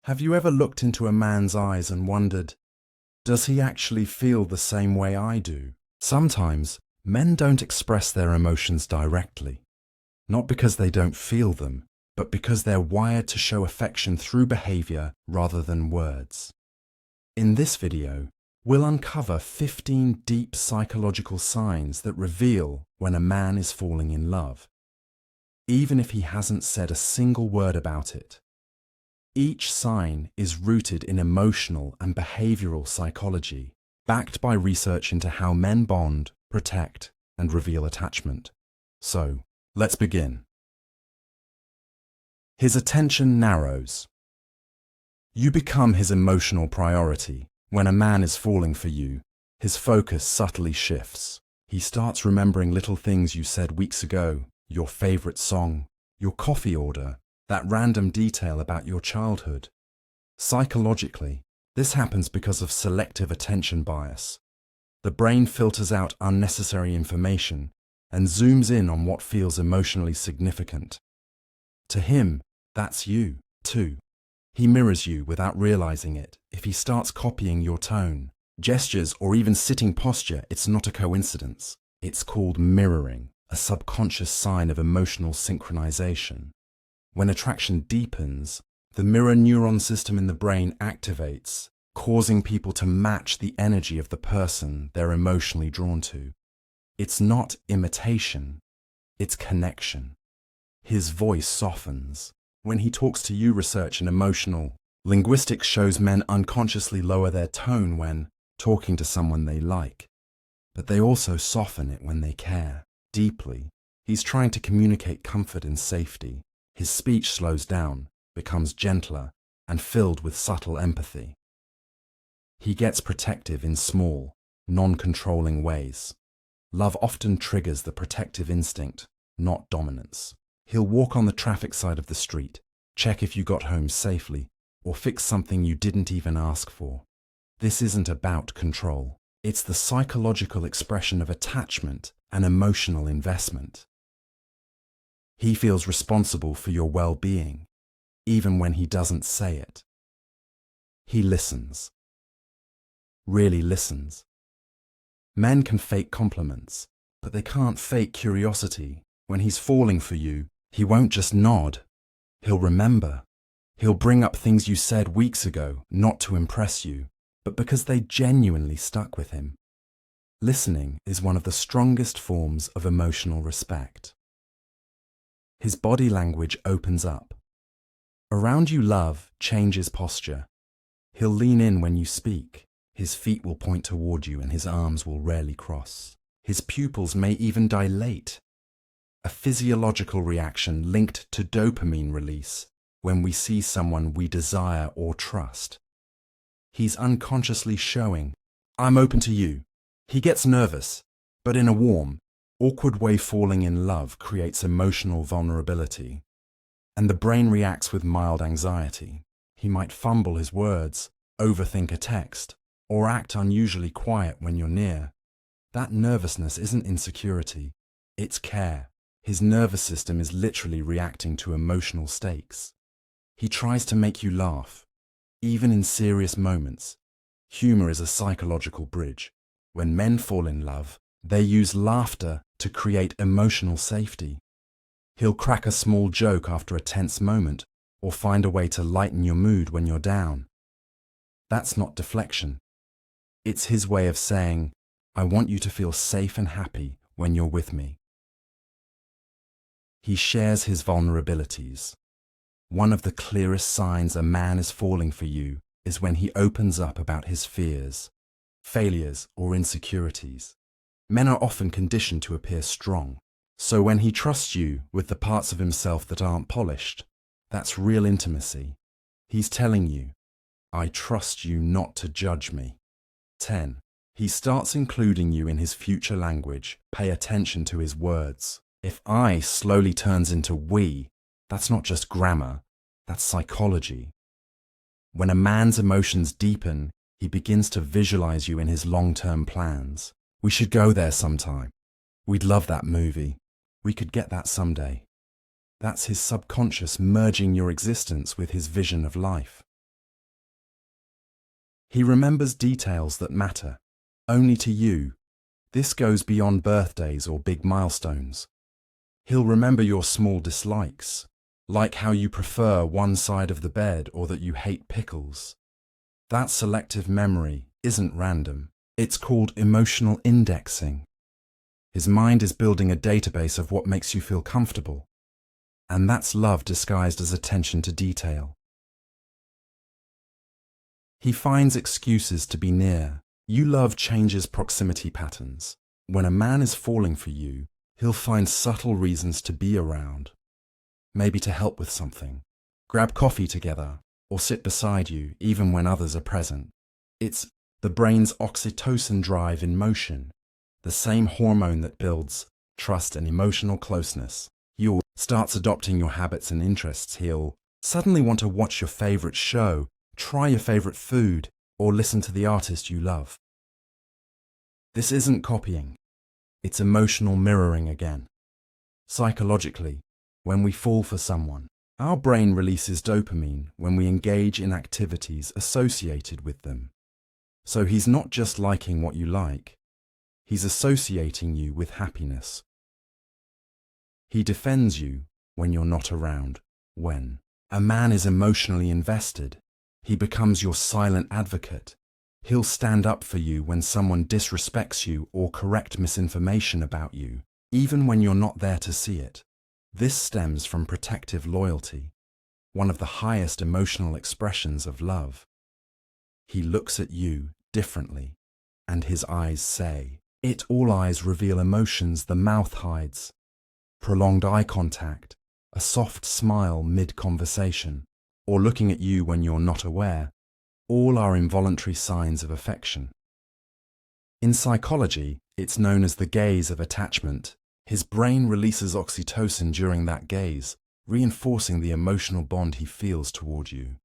Have you ever looked into a man's eyes and wondered, does he actually feel the same way I do? Sometimes, men don't express their emotions directly, not because they don't feel them, but because they're wired to show affection through behavior rather than words. In this video, we'll uncover 15 deep psychological signs that reveal when a man is falling in love, even if he hasn't said a single word about it. Each sign is rooted in emotional and behavioral psychology, backed by research into how men bond, protect, and reveal attachment. So, let's begin. His attention narrows. You become his emotional priority. When a man is falling for you, his focus subtly shifts. He starts remembering little things you said weeks ago, your favorite song, your coffee order, that random detail about your childhood. Psychologically, this happens because of selective attention bias. The brain filters out unnecessary information and zooms in on what feels emotionally significant. To him, that's you, too. He mirrors you without realizing it. If he starts copying your tone, gestures, or even sitting posture, it's not a coincidence. It's called mirroring, a subconscious sign of emotional synchronization. When attraction deepens, the mirror neuron system in the brain activates, causing people to match the energy of the person they're emotionally drawn to. It's not imitation, it's connection. His voice softens. When he talks to you, research in emotional linguistics shows men unconsciously lower their tone when talking to someone they like, but they also soften it when they care deeply. He's trying to communicate comfort and safety. His speech slows down, becomes gentler, and filled with subtle empathy. He gets protective in small, non-controlling ways. Love often triggers the protective instinct, not dominance. He'll walk on the traffic side of the street, check if you got home safely, or fix something you didn't even ask for. This isn't about control. It's the psychological expression of attachment and emotional investment. He feels responsible for your well-being, even when he doesn't say it. He listens. Really listens. Men can fake compliments, but they can't fake curiosity. When he's falling for you, he won't just nod. He'll remember. He'll bring up things you said weeks ago, not to impress you, but because they genuinely stuck with him. Listening is one of the strongest forms of emotional respect. His body language opens up. Around you, love changes posture. He'll lean in when you speak. His feet will point toward you and his arms will rarely cross. His pupils may even dilate. A physiological reaction linked to dopamine release when we see someone we desire or trust. He's unconsciously showing, I'm open to you. He gets nervous, but in a warm, awkward way. Falling in love creates emotional vulnerability, and the brain reacts with mild anxiety. He might fumble his words, overthink a text, or act unusually quiet when you're near. That nervousness isn't insecurity, it's care. His nervous system is literally reacting to emotional stakes. He tries to make you laugh, even in serious moments. Humor is a psychological bridge. When men fall in love, they use laughter to create emotional safety. He'll crack a small joke after a tense moment, or find a way to lighten your mood when you're down. That's not deflection. It's his way of saying, I want you to feel safe and happy when you're with me. He shares his vulnerabilities. One of the clearest signs a man is falling for you is when he opens up about his fears, failures, or insecurities. Men are often conditioned to appear strong, so when he trusts you with the parts of himself that aren't polished, that's real intimacy. He's telling you, I trust you not to judge me. 10. He starts including you in his future language. Pay attention to his words. If I slowly turns into we, that's not just grammar, that's psychology. When a man's emotions deepen, he begins to visualize you in his long-term plans. We should go there sometime. We'd love that movie. We could get that someday. That's his subconscious merging your existence with his vision of life. He remembers details that matter, only to you. This goes beyond birthdays or big milestones. He'll remember your small dislikes, like how you prefer one side of the bed or that you hate pickles. That selective memory isn't random. It's called emotional indexing. His mind is building a database of what makes you feel comfortable. And that's love disguised as attention to detail. He finds excuses to be near. You love changes proximity patterns. When a man is falling for you, he'll find subtle reasons to be around. Maybe to help with something, grab coffee together, or sit beside you even when others are present. It's the brain's oxytocin drive in motion, the same hormone that builds trust and emotional closeness. You'll start adopting your habits and interests. He'll suddenly want to watch your favorite show, try your favorite food, or listen to the artist you love. This isn't copying. It's emotional mirroring again. Psychologically, when we fall for someone, our brain releases dopamine when we engage in activities associated with them. So he's not just liking what you like, he's associating you with happiness. He defends you when you're not around. When a man is emotionally invested, he becomes your silent advocate. He'll stand up for you when someone disrespects you or correct misinformation about you, even when you're not there to see it. This stems from protective loyalty, one of the highest emotional expressions of love. He looks at you differently, and his eyes say it. All eyes reveal emotions the mouth hides. Prolonged eye contact, a soft smile mid-conversation, or looking at you when you're not aware, all are involuntary signs of affection. In psychology, it's known as the gaze of attachment. His brain releases oxytocin during that gaze, reinforcing the emotional bond he feels toward you.